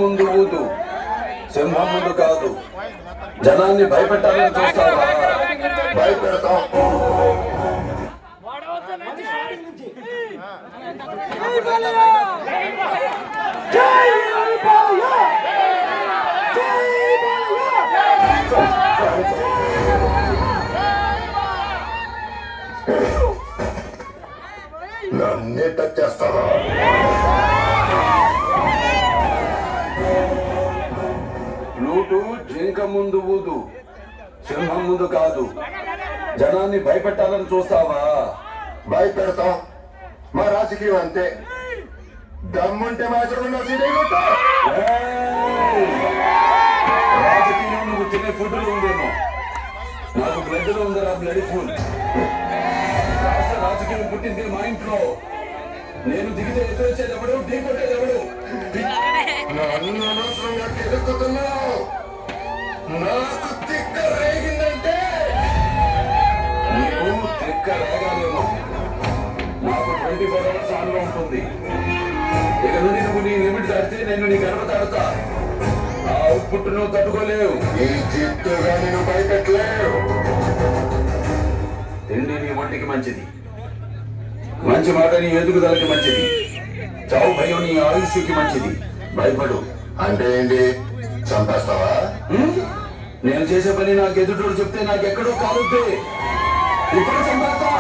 ముందు ఊదు, సింహం ముందు కాదు. జనాన్ని భయపెట్టాలని చూస్తావా? భయపెడతాం. నన్నే టచ్ చేస్తావా? ప్లూటు జింక ముందు ఊదు, సింహం ముందు కాదు. జనాన్ని భయపెట్టాలని చూస్తావా? భయపెడతాం. మా రాజకీయం అంతే. దమ్ముంటే రాజకీయం నువ్వు తినే ఫుడ్లో ఉందేమో, నాకు బ్లడ్ లో ఉందా? Blood full. రాష్ట్ర రాజకీయం పుట్టింది మా ఇంట్లో. నేను దిగితే ఎదురొచ్చేది ఎవడు, ఢీ కొట్టేది ఎవడు? అనవసరంగా కెలుకుతున్నావు. నాకు తిక్క రేగిందంటే నీకు తిక్క రేగాలేమో. నాకు 24 hours ఆన్లో ఉంటుంది. ఇక నుండి నువ్వు నీ లిమిట్ దాటితే నేను నీ గర్భ తాడుతా. ఆ అవుట్పుట్ నువ్వు తట్టుకోలేవు. ఈ చిత్తుగా నేను భయపెట్టలేవు. తిండి నీ ఒంటికి మంచిది, మంచి మాట నీ ఎదుగుదలకి మంచిది, చావు భయం నీ ఆయుష్కి మంచిది. భయపడు. అంటే ఏంటి? చంపేస్తావా? నేను చేసే పని నాకు ఎదుటోడు చెప్తే నాకెక్కడో కాలుద్ది. ఇప్పుడు చంపేస్తా.